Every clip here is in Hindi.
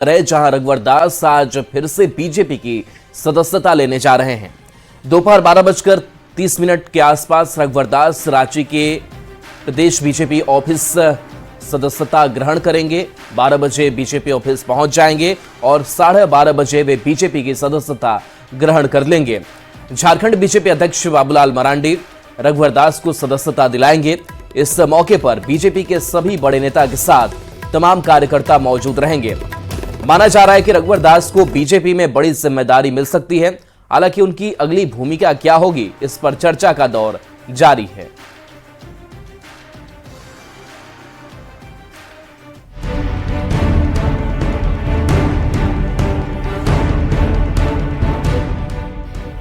रहे, जहां रघुवर दास आज फिर से बीजेपी की सदस्यता लेने जा रहे हैं। दोपहर 12:30 के आसपास रघुवर दास रांची के प्रदेश बीजेपी ऑफिस सदस्यता ग्रहण करेंगे। 12 बजे बीजेपी ऑफिस पहुंच जाएंगे और 12:30 बजे वे बीजेपी की सदस्यता ग्रहण कर लेंगे। झारखंड बीजेपी अध्यक्ष बाबूलाल मरांडी रघुवर दास को सदस्यता दिलाएंगे। इस मौके पर बीजेपी के सभी बड़े नेता के साथ तमाम कार्यकर्ता मौजूद रहेंगे। माना जा रहा है कि रघुवर दास को बीजेपी में बड़ी जिम्मेदारी मिल सकती है। हालांकि उनकी अगली भूमिका क्या होगी, इस पर चर्चा का दौर जारी है।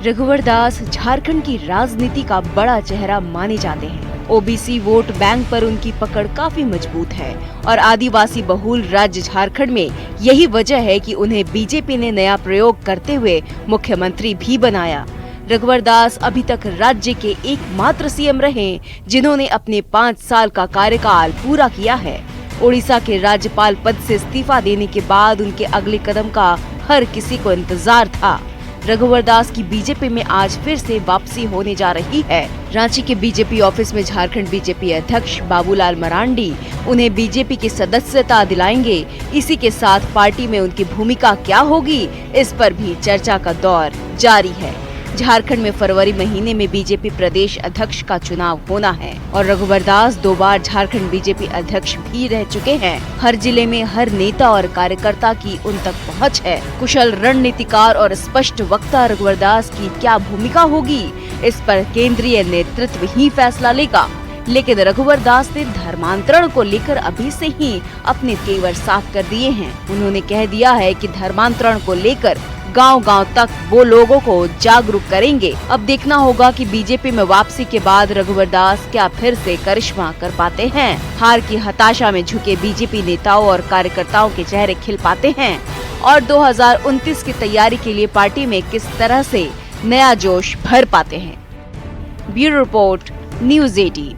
रघुवर दास झारखंड की राजनीति का बड़ा चेहरा माने जाते हैं। ओबीसी वोट बैंक पर उनकी पकड़ काफी मजबूत है और आदिवासी बहुल राज्य झारखंड में यही वजह है कि उन्हें बीजेपी ने नया प्रयोग करते हुए मुख्यमंत्री भी बनाया। रघुवर दास अभी तक राज्य के एकमात्र सीएम रहे जिन्होंने अपने 5 साल का कार्यकाल पूरा किया है। ओडिशा के राज्यपाल पद से इस्तीफा देने के बाद उनके अगले कदम का हर किसी को इंतजार था। रघुवर दास की बीजेपी में आज फिर से वापसी होने जा रही है। रांची के बीजेपी ऑफिस में झारखंड बीजेपी अध्यक्ष बाबूलाल मरांडी उन्हें बीजेपी की सदस्यता दिलाएंगे। इसी के साथ पार्टी में उनकी भूमिका क्या होगी, इस पर भी चर्चा का दौर जारी है। झारखंड में फरवरी महीने में बीजेपी प्रदेश अध्यक्ष का चुनाव होना है और रघुवर दास 2 बार झारखंड बीजेपी अध्यक्ष भी रह चुके हैं। हर जिले में हर नेता और कार्यकर्ता की उन तक पहुंच है। कुशल रणनीतिकार और स्पष्ट वक्ता रघुवर दास की क्या भूमिका होगी, इस पर केंद्रीय नेतृत्व ही फैसला लेगा। लेकिन रघुवर दास ने धर्मांतरण को लेकर अभी से ही अपने तेवर साफ कर दिए हैं। उन्होंने कह दिया है कि धर्मांतरण को लेकर गांव-गांव तक वो लोगों को जागरूक करेंगे। अब देखना होगा कि बीजेपी में वापसी के बाद रघुवर दास क्या फिर से करिश्मा कर पाते हैं। हार की हताशा में झुके बीजेपी नेताओं और कार्यकर्ताओं के चेहरे खिल पाते हैं और 2029 की तैयारी के लिए पार्टी में किस तरह से नया जोश भर पाते हैं। Bureau report, news 18।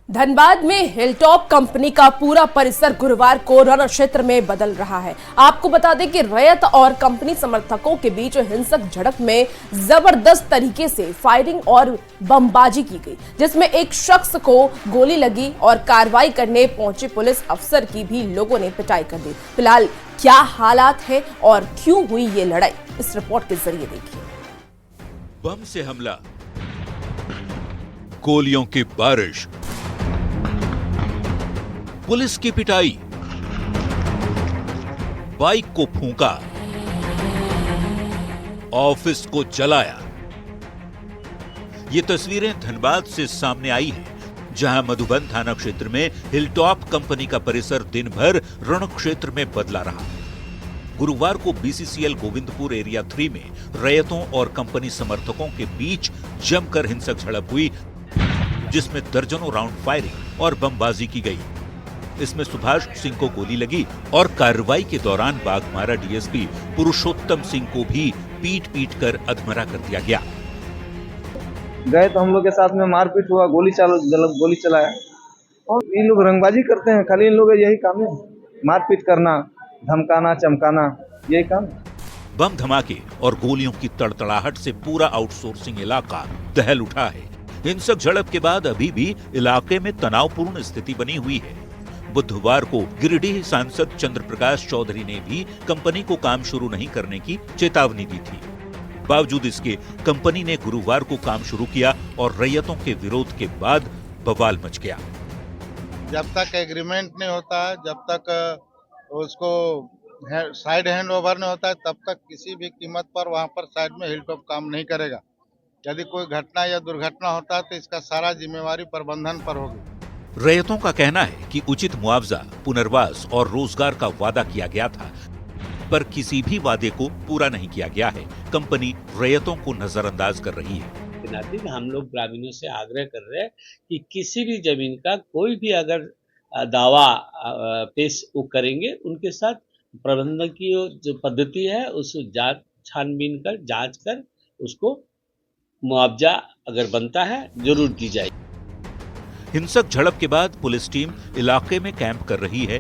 धनबाद में हिलटॉप कंपनी का पूरा परिसर गुरुवार को रण क्षेत्र में बदल रहा है। आपको बता दें कि रैयत और कंपनी समर्थकों के बीच हिंसक झड़प में जबरदस्त तरीके से फायरिंग और बमबाजी की गई, जिसमें एक शख्स को गोली लगी और कार्रवाई करने पहुंचे पुलिस अफसर की भी लोगों ने पिटाई कर दी। फिलहाल क्या हालात है और क्यों हुई ये लड़ाई, इस रिपोर्ट के जरिए देखिए। बम से हमला, गोलियों की बारिश, पुलिस की पिटाई, बाइक को फूंका, ऑफिस को जलाया। ये तस्वीरें धनबाद से सामने आई हैं, जहां मधुबन थाना क्षेत्र में हिलटॉप कंपनी का परिसर दिन भर रण क्षेत्र में बदला रहा। गुरुवार को बीसीसीएल गोविंदपुर एरिया 3 में रैयतों और कंपनी समर्थकों के बीच जमकर हिंसक झड़प हुई, जिसमें दर्जनों राउंड फायरिंग और बमबाजी की गई। इसमें सुभाष सिंह को गोली लगी और कार्रवाई के दौरान बाघमारा डीएसपी पुरुषोत्तम सिंह को भी पीट कर अधमरा कर दिया गया। गए तो हम लोग के साथ में मारपीट हुआ, गोली चलाया और इन लोग रंगबाजी करते हैं। खाली इन लोग यही काम है, मारपीट करना, धमकाना, चमकाना, यही काम। बम धमाके और गोलियों की तड़तड़ाहट से पूरा आउटसोर्सिंग इलाका दहल उठा है। हिंसक झड़प के बाद अभी भी इलाके में तनावपूर्ण स्थिति बनी हुई है। बुधवार को गिरिडीह सांसद चंद्र प्रकाश चौधरी ने भी कंपनी को काम शुरू नहीं करने की चेतावनी दी थी। बावजूद इसके कंपनी ने गुरुवार को काम शुरू किया और रैयतों के विरोध के बाद बवाल मच गया। जब तक एग्रीमेंट नहीं होता, जब तक उसको साइड हैंड ओवर नहीं होता है, तब तक किसी भी कीमत पर वहां पर साइड में हिलटॉप काम नहीं करेगा। यदि कोई घटना या दुर्घटना होता है तो इसका सारा जिम्मेवारी प्रबंधन पर होगी। रैयतों का कहना है कि उचित मुआवजा, पुनर्वास और रोजगार का वादा किया गया था, पर किसी भी वादे को पूरा नहीं किया गया है। कंपनी रैयतों को नजरअंदाज कर रही है। हम लोग ग्रामीणों से आग्रह कर रहे हैं कि किसी भी जमीन का कोई भी अगर दावा पेश करेंगे, उनके साथ प्रबंधन की जो पद्धति है उस छानबीन कर, जांच कर, उसको मुआवजा अगर बनता है जरूर दी जाएगी। हिंसक झड़प के बाद पुलिस टीम इलाके में कैंप कर रही है।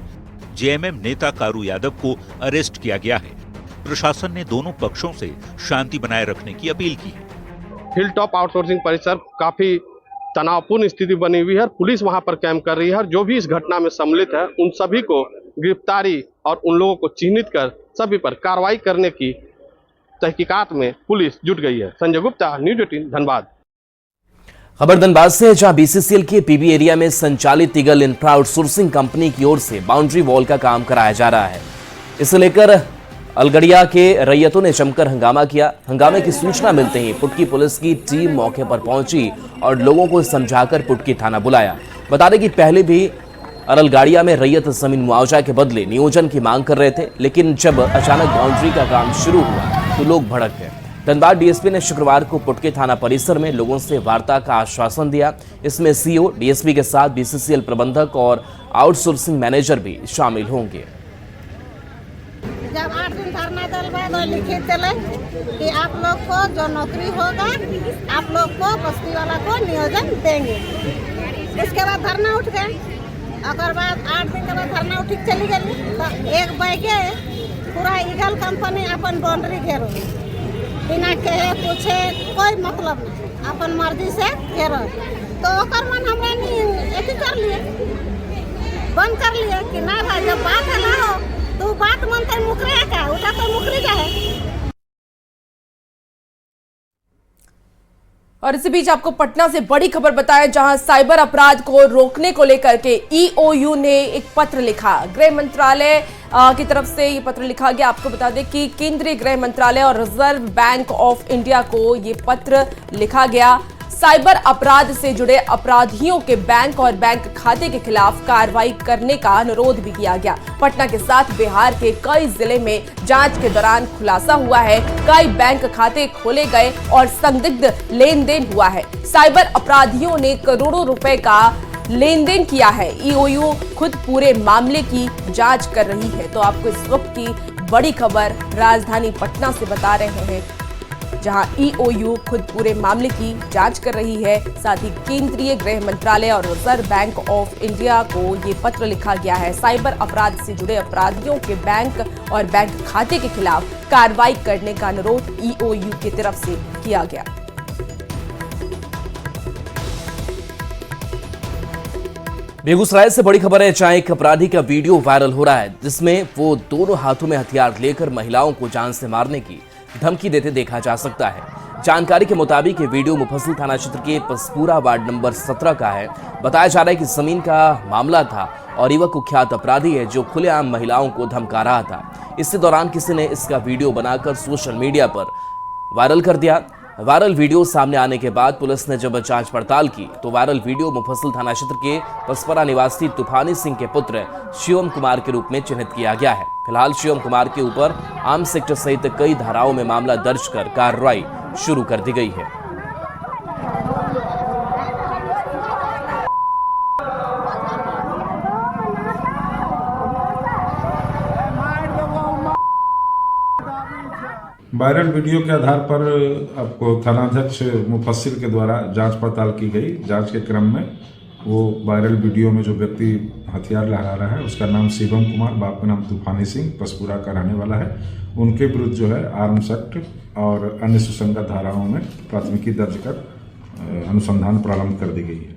जेएमएम नेता कारू यादव को अरेस्ट किया गया है। प्रशासन ने दोनों पक्षों से शांति बनाए रखने की अपील की है। हिल टॉप आउटसोर्सिंग परिसर काफी तनावपूर्ण स्थिति बनी हुई है। पुलिस वहां पर कैंप कर रही है और जो भी इस घटना में सम्मिलित है उन सभी को गिरफ्तारी और उन लोगों को चिन्हित कर सभी पर कार्रवाई करने की तहकीकात में पुलिस जुट गई है। संजय गुप्ता, न्यूज 18, धनबाद। खबर धनबाद से है, जहां बीसीसीएल के पीबी एरिया में संचालित ईगल इंफ्रा आउटसोर्सिंग कंपनी की ओर से बाउंड्री वॉल का काम कराया जा रहा है। इसे लेकर अलगड़िया के रैयतों ने जमकर हंगामा किया। हंगामे की सूचना मिलते ही पुटकी पुलिस की टीम मौके पर पहुंची और लोगों को समझाकर पुटकी थाना बुलाया। बता दें कि पहले भी अरलगाड़िया में रैयत जमीन मुआवजा के बदले नियोजन की मांग कर रहे थे, लेकिन जब अचानक बाउंड्री का काम शुरू हुआ तो लोग भड़क गए। धनबाद डीएसपी ने शुक्रवार को पुटकी थाना परिसर में लोगों से वार्ता का आश्वासन दिया। इसमें सीओ, डीएसपी के साथ बीसीसीएल प्रबंधक और आउटसोर्सिंग मैनेजर भी शामिल होंगे। जब 8 दिन धरना दल में लिखित चले कि आप लोग को जो नौकरी होगा आप लोग को बस्ती वाला को नियोजन देंगे। उसके बाद धरना उठ गए। अगर बाद 8 दिन के बाद धरना उठी चली गई तो एक बैगे पूरा ईगल कंपनी अपन बाउंड्री घेरो, बिना कहे पूछे कोई मतलब नहीं, अपन मर्जी से घेरो। तो ओकर मन हमरा नहीं एथी कर लिए, बंद कर लिए कि ना भाई जब बात है ना हो तो बात मनते मुकरे का उठा तो मुकरी का है। और इसी बीच आपको पटना से बड़ी खबर बताएं, जहां साइबर अपराध को रोकने को लेकर के ईओयू ने एक पत्र लिखा। गृह मंत्रालय की तरफ से ये पत्र लिखा गया। आपको बता दें कि केंद्रीय गृह मंत्रालय और रिजर्व बैंक ऑफ इंडिया को ये पत्र लिखा गया। साइबर अपराध से जुड़े अपराधियों के बैंक और बैंक खाते के खिलाफ कार्रवाई करने का अनुरोध भी किया गया। पटना के साथ बिहार के कई जिले में जांच के दौरान खुलासा हुआ है, कई बैंक खाते खोले गए और संदिग्ध लेन देन हुआ है। साइबर अपराधियों ने करोड़ों रुपए का लेन देन किया है। ईओयू खुद पूरे मामले की जांच कर रही है। तो आपको इस वक्त की बड़ी खबर राजधानी पटना से बता रहे हैं, जहां ईओयू खुद पूरे मामले की जांच कर रही है। साथ ही केंद्रीय गृह मंत्रालय और रिजर्व बैंक ऑफ इंडिया को ये पत्र लिखा गया है। साइबर अपराध से जुड़े अपराधियों के बैंक और बैंक खाते के खिलाफ कार्रवाई करने का अनुरोध ईओयू की तरफ से किया गया। बेगूसराय से बड़ी खबर है, जहां एक अपराधी का वीडियो वायरल हो रहा है, जिसमें वो दोनों हाथों में हथियार लेकर महिलाओं को जान से मारने की धमकी देते देखा जा सकता है। जानकारी के मुताबिक ये वीडियो मुफस्सिल थाना क्षेत्र के पसपूरा वार्ड नंबर 17 का है। बताया जा रहा है कि जमीन का मामला था और युवक कुख्यात अपराधी है जो खुलेआम महिलाओं को धमका रहा था। इसी दौरान किसी ने इसका वीडियो बनाकर सोशल मीडिया पर वायरल कर दिया। वायरल वीडियो सामने आने के बाद पुलिस ने जब जांच पड़ताल की तो वायरल वीडियो मुफस्सिल थाना क्षेत्र के पसपरा निवासी तूफानी सिंह के पुत्र शिवम कुमार के रूप में चिन्हित किया गया है। फिलहाल शिवम कुमार के ऊपर आर्म्स सेक्टर सहित कई धाराओं में मामला दर्ज कर कार्रवाई शुरू कर दी गई है। वायरल वीडियो के आधार पर आपको थानाध्यक्ष मुफस्सिल के द्वारा जांच पड़ताल की गई। जांच के क्रम में वो वायरल वीडियो में जो व्यक्ति हथियार लगा रहा है उसका नाम शिवम कुमार, बाप का नाम तूफानी सिंह, पसपूरा का रहने वाला है। उनके विरुद्ध जो है आर्म्स एक्ट और अन्य सुसंगत धाराओं में प्राथमिकी दर्ज कर अनुसंधान प्रारंभ कर दी गई है।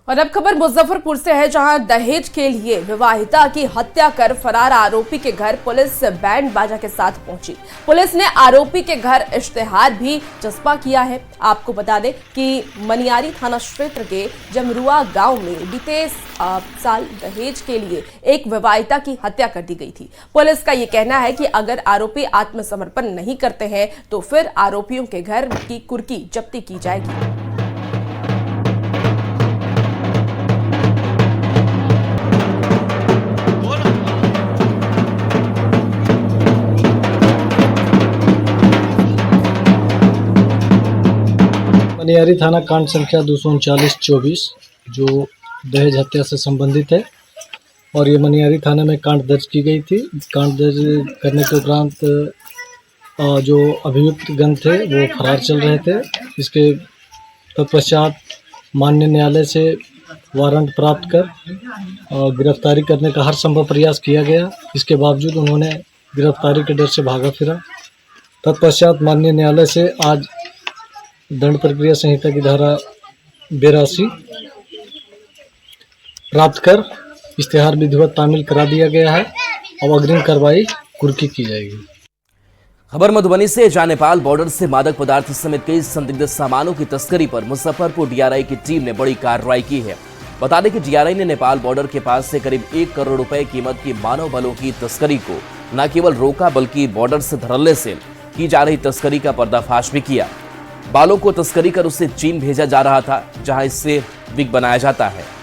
और अब खबर मुजफ्फरपुर से है, जहां दहेज के लिए विवाहिता की हत्या कर फरार आरोपी के घर पुलिस बैंड बाजा के साथ पहुंची। पुलिस ने आरोपी के घर इश्तेहार भी चस्पा किया है। आपको बता दें कि मनियारी थाना क्षेत्र के जमरुआ गांव में बीते साल दहेज के लिए एक विवाहिता की हत्या कर दी गई थी। पुलिस का यह कहना है कि अगर आरोपी आत्मसमर्पण नहीं करते हैं तो फिर आरोपियों के घर की कुर्की जब्ती की जाएगी। मनियारी थाना कांड संख्या 239-24 जो दहेज हत्या से संबंधित है और ये मनियारी थाना में कांड दर्ज की गई थी। कांड दर्ज करने के उपरांत जो अभियुक्त गण थे वो फरार चल रहे थे। इसके तत्पश्चात माननीय न्यायालय से वारंट प्राप्त कर गिरफ्तारी करने का हर संभव प्रयास किया गया। इसके बावजूद उन्होंने गिरफ्तारी के डर से भागा फिरा। तत्पश्चात माननीय न्यायालय से आज दंड प्रक्रिया संहिता की धारा 82 प्राप्त कर इश्तेहार विधिवत तामील करा दिया गया है। अब अग्रिम कार्रवाई कुर्की की जाएगी। खबर मधुबनी से, जहां नेपाल बॉर्डर से मादक पदार्थ समेत कई संदिग्ध सामानों की तस्करी पर मुजफ्फरपुर डीआरआई की टीम ने बड़ी कार्रवाई की है। बता दें कि डीआरआई ने नेपाल बॉर्डर के पास से करीब 1 करोड़ रुपए कीमत की मानव बलों की तस्करी को न केवल रोका बल्कि बॉर्डर से धड़ल्ले से की जा रही तस्करी का पर्दाफाश भी किया। बालों को तस्करी कर उसे चीन भेजा जा रहा था, जहां इससे विग बनाया जाता है।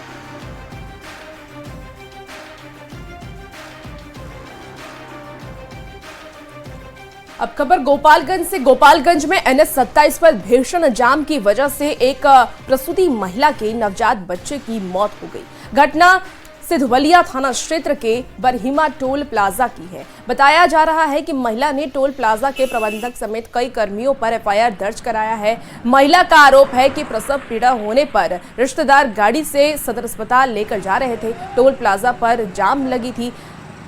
अब खबर गोपालगंज से। गोपालगंज में NH 27 पर भीषण जाम की वजह से एक प्रसूति महिला के नवजात बच्चे की मौत हो गई। घटना सिधवलिया थाना क्षेत्र के बरहिमा टोल प्लाजा की है। बताया जा रहा है कि महिला ने टोल प्लाजा के प्रबंधक समेत कई कर्मियों पर FIR दर्ज कराया है। महिला का आरोप है कि प्रसव पीड़ा होने पर रिश्तेदार गाड़ी से सदर अस्पताल लेकर जा रहे थे। टोल प्लाजा पर जाम लगी थी,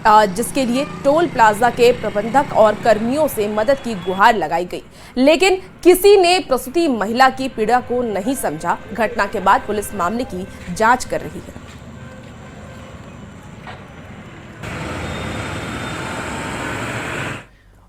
जिसके लिए टोल प्लाजा के प्रबंधक और कर्मियों से मदद की गुहार लगाई गई, लेकिन किसी ने प्रसूति महिला की पीड़ा को नहीं समझा। घटना के बाद पुलिस मामले की जांच कर रही है।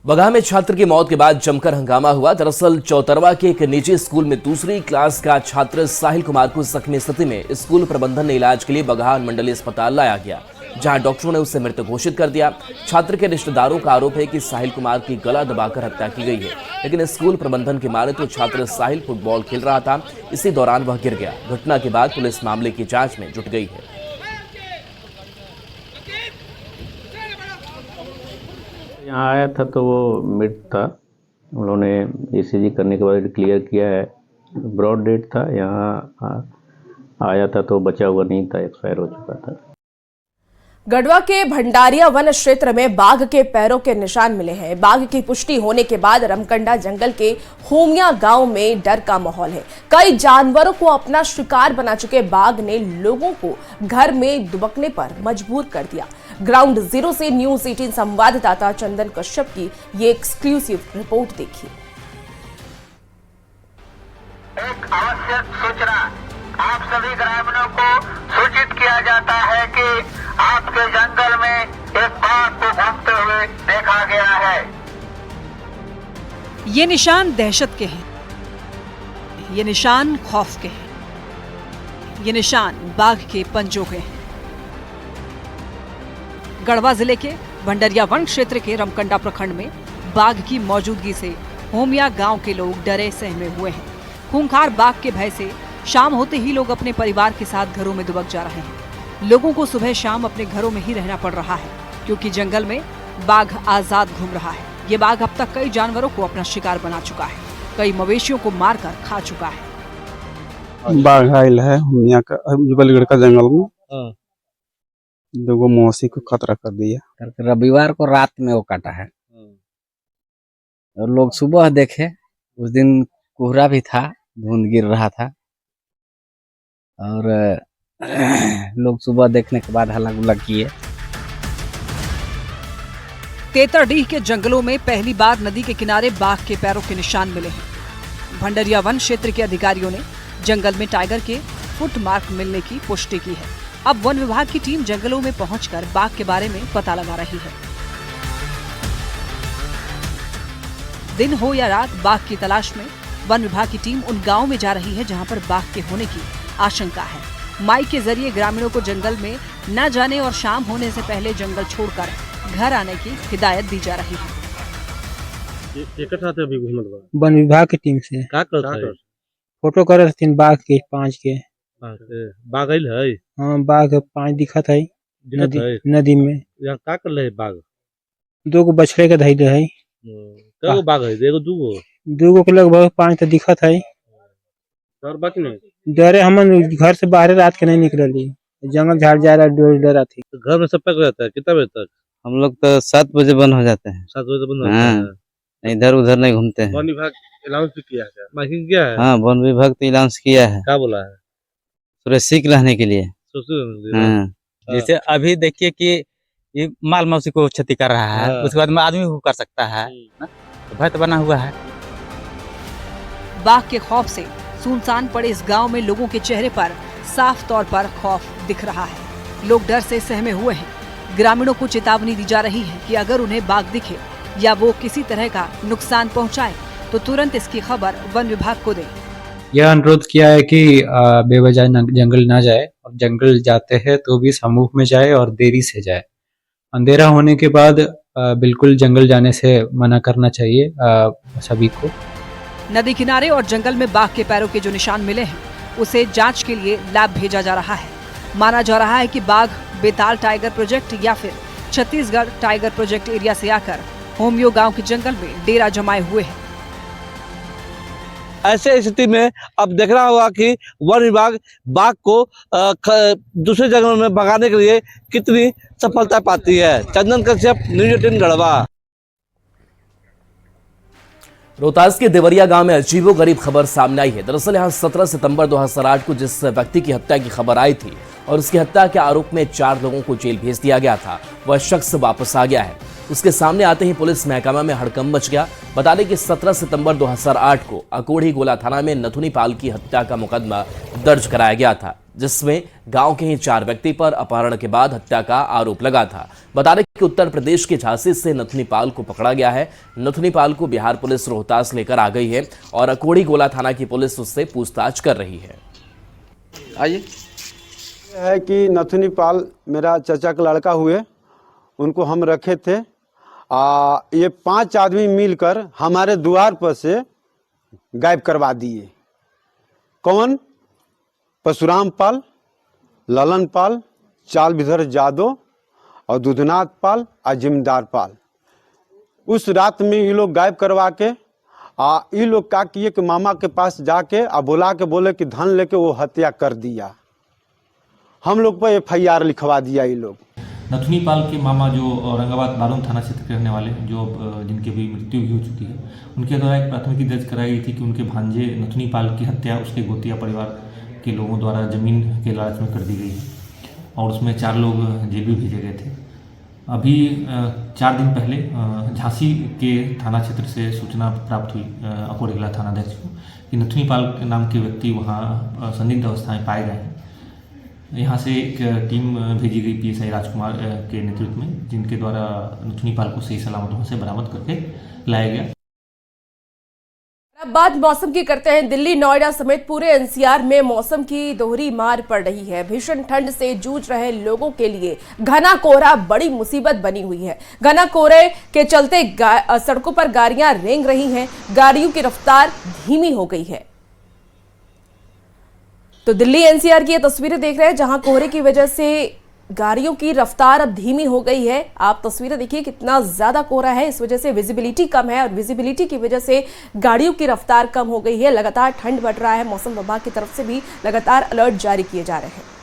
बगहा में छात्र की मौत के बाद जमकर हंगामा हुआ। दरअसल चौतरवा के एक निजी स्कूल में दूसरी क्लास का छात्र साहिल कुमार को जख्मी स्थिति में स्कूल प्रबंधन ने इलाज के लिए बगहा मंडलीय अस्पताल लाया गया, जहां डॉक्टरों ने उसे मृत घोषित कर दिया। छात्र के रिश्तेदारों का आरोप है कि साहिल कुमार की गला दबाकर हत्या की गई है, लेकिन स्कूल प्रबंधन की माने तो छात्र साहिल फुटबॉल खेल रहा था, इसी दौरान वह गिर गया। घटना के बाद पुलिस मामले की जांच में जुट गई है। यहाँ आया था तो वो मृत था। हम लोगों ने ECG करने के बाद क्लियर किया है, ब्रॉड डेड था। यहाँ आया था तो बचा हुआ नहीं था, एक्सपायर हो चुका था। गढ़वा के भंडारिया वन क्षेत्र में बाघ के पैरों के निशान मिले हैं। बाघ की पुष्टि होने के बाद रमकंडा जंगल के होमिया गांव में डर का माहौल है। कई जानवरों को अपना शिकार बना चुके बाघ ने लोगों को घर में दुबकने पर मजबूर कर दिया। ग्राउंड जीरो से न्यूज़ 18 संवाददाता चंदन कश्यप की ये एक्सक्लूसिव रिपोर्ट देखिए। एक आवश्यक सूचना आप सभी ग्रामीणों को सूचित किया जाता है कि आपके जंगल में एक बाघ को घूमते हुए देखा गया है। ये निशान दहशत के हैं, ये निशान खौफ के हैं, ये निशान बाघ के पंजों के हैं। गढ़वा जिले के भंडरिया वन क्षेत्र के रमकंडा प्रखंड में बाघ की मौजूदगी से होमिया गांव के लोग डरे सहमे हुए हैं। खूंखार बाघ के भय से शाम होते ही लोग अपने परिवार के साथ घरों में दुबक जा रहे हैं। लोगों को सुबह शाम अपने घरों में ही रहना पड़ रहा है, क्योंकि जंगल में बाघ आजाद घूम रहा है। ये बाघ अब तक कई जानवरों को अपना शिकार बना चुका है, कई मवेशियों को मारकर खा चुका है। बाघ आयल है होमिया का बलगढ़ का जंगल में, दो मौसी को खतरा कर दिया। रविवार को रात में वो काटा है और लोग सुबह देखे, उस दिन कोहरा भी था, धुंध गिर रहा था और लोग सुबह देखने के बाद हल्ला गुल्ला किए। तेतरडीह के जंगलों में पहली बार नदी के किनारे बाघ के पैरों के निशान मिले हैं। भंडरिया वन क्षेत्र के अधिकारियों ने जंगल में टाइगर के फुटमार्क मिलने की पुष्टि की है। अब वन विभाग की टीम जंगलों में पहुंचकर बाघ के बारे में पता लगा रही है। दिन हो या रात बाघ की तलाश में वन विभाग की टीम उन गांवों में जा रही है जहां पर बाघ के होने की आशंका है। माइक के जरिए ग्रामीणों को जंगल में न जाने और शाम होने से पहले जंगल छोड़कर घर आने की हिदायत दी जा रही है। वन विभाग की टीम से फोटो कर रहे थे बाघ के 5 के। बाघ है? हाँ, बाघ 5 दिखत है नदी में। यहाँ का कर रहे बाघ? 2 को बछड़े का धैर्य है। कई बाघ है? एगो दूगो के लगभग 5 तो दिखत है। डरे हम घर से बाहर रात के नहीं निकली, जंगल झाड़ जा रहा डरा थी। तो घर में सब तक रहता है? कितना बजे तक? हम लोग तो 7 बजे बंद हो जाते हैं। 7 बजे बंद हो जाता है? इधर उधर नहीं घूमते हैं। वन विभाग अनाउंस भी किया है, माइकिंग किया है? हाँ, वन विभाग तो अनाउंस किया है। क्या बोला है? थोड़े सीख रहने के लिए। हाँ, हाँ। जैसे अभी देखिए कि ये माल मवेशी को क्षति कर रहा है, हाँ। उसके बाद में आदमी को कर सकता है ना? तो भय तो बना हुआ है। बाघ के खौफ से सुनसान पड़े इस गांव में लोगों के चेहरे पर साफ तौर पर खौफ दिख रहा है। लोग डर से सहमे हुए हैं। ग्रामीणों को चेतावनी दी जा रही है कि अगर उन्हें बाघ दिखे या वो किसी तरह का नुकसान पहुंचाए तो तुरंत इसकी खबर वन विभाग को दें। यह अनुरोध किया है कि बेवजह जंगल ना जाए, और जंगल जाते हैं तो भी समूह में जाए और देरी से जाए। अंधेरा होने के बाद बिल्कुल जंगल जाने से मना करना चाहिए सभी को। नदी किनारे और जंगल में बाघ के पैरों के जो निशान मिले हैं उसे जांच के लिए लैब भेजा जा रहा है। माना जा रहा है कि बाघ बेताल टाइगर प्रोजेक्ट या फिर छत्तीसगढ़ टाइगर प्रोजेक्ट एरिया से आकर होमियो गांव के जंगल में डेरा जमाए हुए हैं। ऐसे स्थिति में अब देखना होगा कि वन विभाग बाघ को दूसरे जंगलों में भगाने के लिए कितनी सफलता पाती है। चंदन कश्यप, न्यूज़ 18 गढ़वा। रोहतास के देवरिया गांव में अजीबोगरीब खबर सामने आई है। दरअसल यहां 17 सितंबर 2008 को जिस व्यक्ति की हत्या की खबर आई थी और उसकी हत्या के आरोप में 4 लोगों को जेल भेज दिया गया था, वह शख्स वापस आ गया है। उसके सामने आते ही पुलिस महकमा में हड़कंप मच गया। बता दें कि 17 सितंबर 2008 को अकोढ़ी गोला थाना में नथुनी पाल की हत्या का मुकदमा दर्ज कराया गया था, जिसमें गांव के ही 4 व्यक्ति पर अपहरण के बाद हत्या का आरोप लगा था। बता दें कि उत्तर प्रदेश के झांसी से नथुनी पाल को पकड़ा गया है। नथुनी पाल को बिहार पुलिस रोहतास लेकर आ गई है और अकोढ़ी गोला थाना की पुलिस उससे पूछताछ कर रही है। आइए, है कि नथुनी पाल मेरा चाचा का लड़का हुए, उनको हम रखे थे। ये 5 आदमी मिलकर हमारे द्वार पर से गायब करवा दिए। कौन? परशुराम पाल, ललन पाल, चाल विधर जादव और दुधनाथ पाल और जिमदार पाल। उस रात में ये लोग गायब करवा के ये लोग क्या किए कि मामा के पास जाके बुला के बोले कि धन लेके वो हत्या कर दिया। हम लोग पर FIR लिखवा दिया। ये लोग नथुनी पाल के मामा जो औरंगाबाद बारूद थाना क्षेत्र के रहने वाले, जो जिनकी भी मृत्यु भी हो चुकी है, उनके द्वारा एक प्राथमिकी दर्ज कराई गई थी कि उनके भांजे नथुनी पाल की हत्या उसके गोतिया परिवार के लोगों द्वारा जमीन के लालच में कर दी गई है और उसमें 4 लोग जेल भी भेजे गए थे। अभी 4 दिन पहले झांसी के थाना क्षेत्र से सूचना प्राप्त हुई अकोढ़ी गोला थानाध्यक्ष को कि नथुनी पाल नाम के व्यक्ति वहाँ संदिग्ध अवस्था में पाए गए हैं। यहाँ से एक टीम भेजी गई PSI राजकुमार के नेतृत्व में, जिनके द्वारा नथुनी पाल को सही सलामत वहाँ से बरामद करके लाया गया। अब बात मौसम की करते हैं। दिल्ली, नोएडा समेत पूरे NCR में मौसम की दोहरी मार पड़ रही है। भीषण ठंड से जूझ रहे लोगों के लिए घना कोहरा बड़ी मुसीबत बनी हुई है। घना कोहरे के चलते सड़कों पर गाड़ियां रेंग रही हैं, गाड़ियों की रफ्तार धीमी हो गई है। तो दिल्ली NCR की ये तस्वीरें देख रहे हैं, जहां कोहरे की वजह से गाड़ियों की रफ्तार अब धीमी हो गई है। आप तस्वीरें देखिए, कितना ज्यादा कोहरा है। इस वजह से विजिबिलिटी कम है और विजिबिलिटी की वजह से गाड़ियों की रफ्तार कम हो गई है। लगातार ठंड बढ़ रहा है। मौसम विभाग की तरफ से भी लगातार अलर्ट जारी किए जा रहे हैं।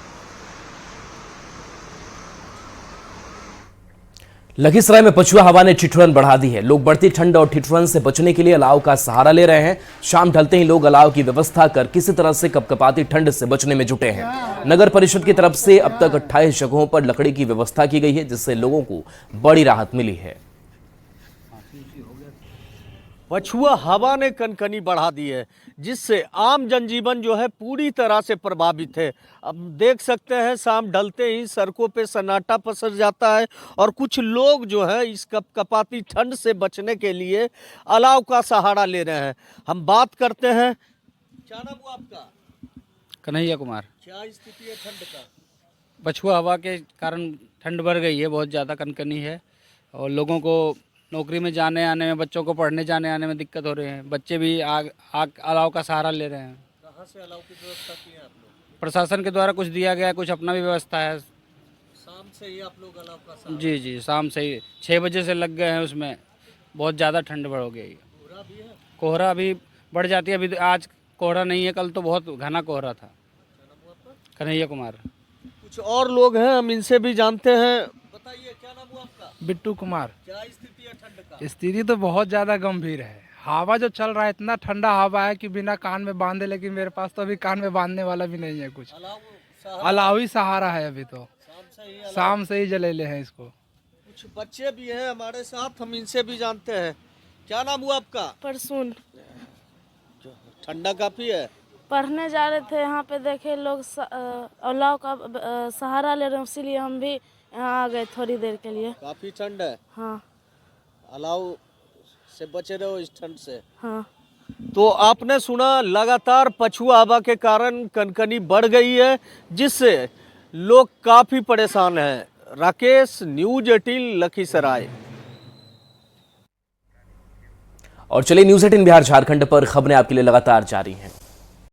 लखीसराय में पछुआ हवा ने ठिठुरन बढ़ा दी है। लोग बढ़ती ठंड और ठिठुरन से बचने के लिए अलाव का सहारा ले रहे हैं। शाम ढलते ही लोग अलाव की व्यवस्था कर किसी तरह से कपकपाती ठंड से बचने में जुटे हैं। नगर परिषद की तरफ से अब तक 28 जगहों पर लकड़ी की व्यवस्था की गई है, जिससे लोगों को बड़ी राहत मिली है। पछुआ हवा ने कनकनी बढ़ा दी है, जिससे आम जनजीवन जो है पूरी तरह से प्रभावित है। अब देख सकते हैं, शाम ढलते ही सड़कों पे सन्नाटा पसर जाता है और कुछ लोग जो है इस कपकपाती ठंड से बचने के लिए अलाव का सहारा ले रहे हैं। हम बात करते हैं, क्या नाम हुआ आपका? कन्हैया कुमार। क्या स्थिति है ठंड का? पछुआ हवा के कारण ठंड बढ़ गई है, बहुत ज़्यादा कनकनी है और लोगों को नौकरी में जाने आने में, बच्चों को पढ़ने जाने आने में दिक्कत हो रही है। बच्चे भी आग अलाव का सहारा ले रहे हैं। कहाँ से अलाव की व्यवस्था की है आप लोग? प्रशासन के द्वारा कुछ दिया गया है, कुछ अपना भी व्यवस्था है। शाम से ही आप लोग अलाव का सहारा? जी जी, शाम से ही 6 बजे से लग गए हैं उसमें। बहुत ज़्यादा ठंड बढ़ गई है। कोहरा भी है? कोहरा अभी बढ़ जाती है। अभी आज कोहरा नहीं है, कल तो बहुत घना कोहरा था। कन्हैया कुमार। कुछ और लोग हैं, हम इनसे भी जानते हैं। बताइए, क्या नाम हुआ आपका? बिट्टू कुमार। क्या स्थिति है ठंड का? स्थिति तो बहुत ज़्यादा गंभीर है। हवा जो चल रहा है, इतना ठंडा हवा है कि बिना कान में बांधे, लेकिन मेरे पास तो अभी कान में बांधने वाला भी नहीं है कुछ। अलाव अलाव ही सहारा है अभी तो, शाम से ही जलेले हैं इसको। कुछ बच्चे भी हैं हमारे साथ, हम इनसे भी जानते हैं। क्या नाम हुआ आपका? परसून। ठंडा काफी है। पढ़ने जा रहे थे, यहाँ पे देखे लोग अलाव का सहारा ले रहे हैं, इसीलिए हम भी यहाँ आ गए थोड़ी देर के लिए। काफी ठंड है। हाँ। अलाव से बचे रहो इस ठंड से। हाँ। तो आपने सुना, लगातार पछुआ हवा के कारण कनकनी बढ़ गई है, जिससे लोग काफी परेशान हैं। राकेश, न्यूज 18 लखीसराय। और चलिए न्यूज 18 बिहार झारखंड पर खबरें आपके लिए लगातार जारी हैं।